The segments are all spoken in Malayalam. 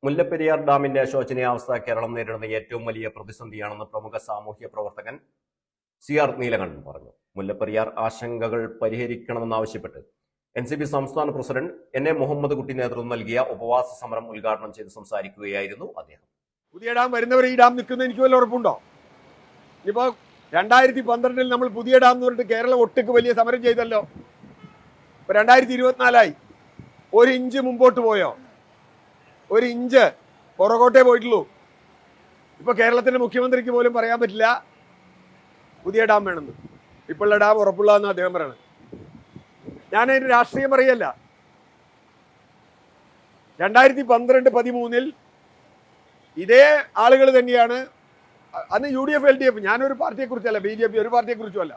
മുല്ലപ്പെരിയാർ ഡാമിന്റെ ശോചനീയാവസ്ഥ കേരളം നേരിടുന്ന ഏറ്റവും വലിയ പ്രതിസന്ധിയാണെന്ന് പ്രമുഖ സാമൂഹ്യ പ്രവർത്തകൻ CR നീലകണ്ഠൻ പറഞ്ഞു. മുല്ലപ്പെരിയാർ ആശങ്കകൾ പരിഹരിക്കണമെന്നാവശ്യപ്പെട്ട് NCP സംസ്ഥാന പ്രസിഡന്റ് NA മുഹമ്മദ് കുട്ടി നേതൃത്വം നൽകിയ ഉപവാസ സമരം ഉദ്ഘാടനം ചെയ്ത് സംസാരിക്കുകയായിരുന്നു അദ്ദേഹം. പുതിയ ഡാം വരുന്നവർ ഈ ഡാം നിൽക്കുന്ന എനിക്ക് വല്ല ഉറപ്പുണ്ടോ? ഇനിയിപ്പോ 2012 നമ്മൾ പുതിയ ഡാം എന്ന് പറഞ്ഞിട്ട് കേരളം ഒട്ടുക്ക് വലിയ സമരം ചെയ്തല്ലോ. ഇപ്പൊ 2024 ഒരു ഇഞ്ച് മുമ്പോട്ട് പോയോ? ഒരു ഇഞ്ച് പുറകോട്ടേ പോയിട്ടുള്ളൂ. ഇപ്പൊ കേരളത്തിന്റെ മുഖ്യമന്ത്രിക്ക് പോലും പറയാൻ പറ്റില്ല പുതിയ ഡാം വേണമെന്ന്. ഇപ്പോഴുള്ള ഡാം ഉറപ്പുള്ളതെന്ന് അദ്ദേഹം പറയണം. ഞാനതിന് രാഷ്ട്രീയം പറയല്ല. 2012-13 ഇതേ ആളുകൾ തന്നെയാണ് അന്ന് UDF LDF, ഞാനൊരു പാർട്ടിയെക്കുറിച്ചല്ല, BJP ഒരു പാർട്ടിയെക്കുറിച്ചും അല്ല,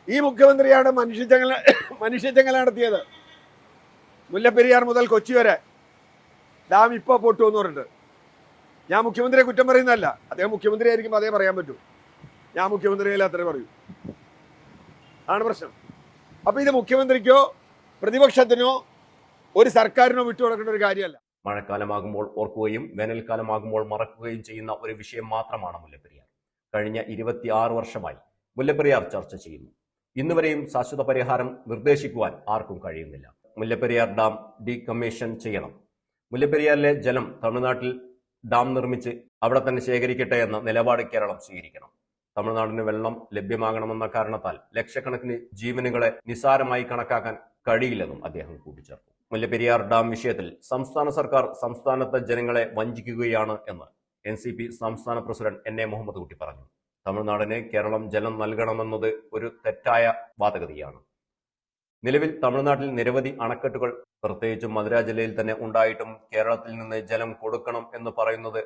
ഈ മുഖ്യമന്ത്രിയാണ് മനുഷ്യച്ചങ്ങല നടത്തിയത്. മുല്ലപ്പെരിയാർ മുതൽ കൊച്ചി വരെ ഡാം ഇപ്പോൾ പൊട്ടുമെന്ന് പറഞ്ഞിട്ട്. ഞാൻ മുഖ്യമന്ത്രിയെ കുറ്റം പറയുന്നതല്ല, അദ്ദേഹം മുഖ്യമന്ത്രി ആയിരിക്കുമ്പോൾ അതേ പറയാൻ പറ്റൂ. ഞാൻ മുഖ്യമന്ത്രിയല്ല അത്രേ പറയൂ. ആണ് പ്രശ്നം. അപ്പോൾ ഇത് മുഖ്യമന്ത്രിക്കോ പ്രതിപക്ഷത്തിനോ ഒരു സർക്കാരിനോ വിട്ടുകൊടുക്കേണ്ട ഒരു കാര്യമല്ല. മഴക്കാലമാകുമ്പോൾ ഓർക്കുകയും വേനൽക്കാലമാകുമ്പോൾ മറക്കുകയും ചെയ്യുന്ന ഒരു വിഷയം മാത്രമാണ് മുല്ലപ്പെരിയാർ. കഴിഞ്ഞ 26 വർഷമായി മുല്ലപ്പെരിയാർ ചർച്ച ചെയ്യുന്നു. ഇന്നുവരെയും ശാശ്വത പരിഹാരം നിർദ്ദേശിക്കുവാൻ ആർക്കും കഴിയുന്നില്ല. മുല്ലപ്പെരിയാർ ഡാം ഡീകമ്മീഷൻ ചെയ്യണം, മുല്ലപ്പെരിയാറിലെ ജലം തമിഴ്നാട്ടിൽ ഡാം നിർമ്മിച്ച് അവിടെ തന്നെ ശേഖരിക്കട്ടെ എന്ന നിലപാട് കേരളം സ്വീകരിക്കണം. തമിഴ്നാടിന് വെള്ളം ലഭ്യമാകണമെന്ന കാരണത്താൽ ലക്ഷക്കണക്കിന് ജീവനുകളെ നിസ്സാരമായി കണക്കാക്കാൻ കഴിയില്ലെന്നും അദ്ദേഹം കൂട്ടിച്ചേർത്തു. മുല്ലപ്പെരിയാർ ഡാം വിഷയത്തിൽ സംസ്ഥാന സർക്കാർ സംസ്ഥാനത്തെ ജനങ്ങളെ വഞ്ചിക്കുകയാണ് എന്ന് NCP സംസ്ഥാന പ്രസിഡന്റ് NA മുഹമ്മദ് കുട്ടി പറഞ്ഞു. തമിഴ്നാടിന് കേരളം ജലം നൽകണമെന്നത് ഒരു തെറ്റായ വാദഗതിയാണ്. നിലവിൽ തമിഴ്നാട്ടിൽ നിരവധി അണക്കെട്ടുകൾ പ്രത്യേകിച്ചും മധുര ജില്ലയിൽ തന്നെ ഉണ്ടായിട്ടും കേരളത്തിൽ നിന്ന് ജലം കൊടുക്കണം എന്ന് പറയുന്നത്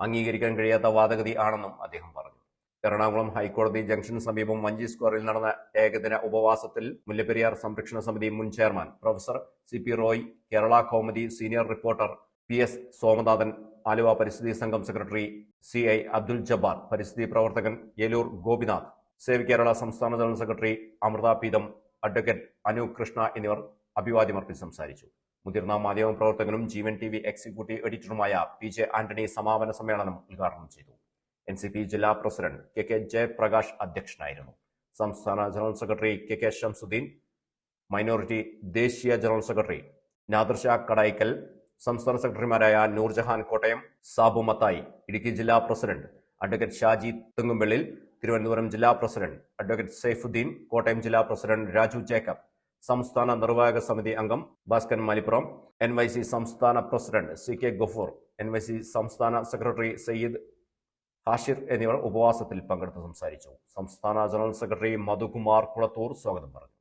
അംഗീകരിക്കാൻ കഴിയാത്ത വാദഗതി ആണെന്നും അദ്ദേഹം പറഞ്ഞു. എറണാകുളം ഹൈക്കോടതി ജംഗ്ഷന് സമീപം വഞ്ചി സ്ക്വയറിൽ നടന്ന ഏകദിന ഉപവാസത്തിൽ മുല്ലപ്പെരിയാർ സംരക്ഷണ സമിതി മുൻ chairman professor CP Roy, Kerala Kaumudi senior reporter PS Somanathan, Aluva പരിസ്ഥിതി സംഘം സെക്രട്ടറി CI അബ്ദുൽ ജബ്ബാർ, പരിസ്ഥിതി പ്രവർത്തകൻ യേലൂർ ഗോപിനാഥ്, സേവ് കേരള സംസ്ഥാന general secretary Amritha Peetham, advocate Anu Krishna എന്നിവർ അഭിവാദ്യമർപ്പിച്ച് സംസാരിച്ചു. മുതിർന്ന മാധ്യമ പ്രവർത്തകനും ജീവൻ TV എക്സിക്യൂട്ടീവ് എഡിറ്ററുമായ PJ ആന്റണി സമാപന സമ്മേളനം ഉദ്ഘാടനം ചെയ്തു. NCP ജില്ലാ പ്രസിഡന്റ് KK ജയപ്രകാശ് അധ്യക്ഷനായിരുന്നു. സംസ്ഥാന general secretary KK Shamsuddin, minority ദേശീയ ജനറൽ സെക്രട്ടറി നാദിർ ഷാ കടായിക്കൽ, സംസ്ഥാന സെക്രട്ടറിമാരായ നൂർജഹാൻ കോട്ടയം, സാബു മത്തായി, ഇടുക്കി ജില്ലാ പ്രസിഡന്റ് അഡ്വക്കേറ്റ് ഷാജി തെങ്ങുംപള്ളിൽ, തിരുവനന്തപുരം ജില്ലാ പ്രസിഡന്റ് അഡ്വക്കേറ്റ് സൈഫുദ്ദീൻ, കോട്ടയം ജില്ലാ പ്രസിഡന്റ് രാജു ജേക്കബ്, സംസ്ഥാന നിർവാഹക സമിതി അംഗം ഭാസ്കരൻ മലിപ്പുറം, NYC സംസ്ഥാന പ്രസിഡന്റ് CK ഗഫൂർ, NYC സംസ്ഥാന സെക്രട്ടറി സയ്യിദ് ഹാഷിർ എന്നിവർ ഉപവാസത്തിൽ പങ്കെടുത്ത് സംസാരിച്ചു. സംസ്ഥാന ജനറൽ സെക്രട്ടറി മധുകുമാർ കുളത്തൂർ സ്വാഗതം പറഞ്ഞു.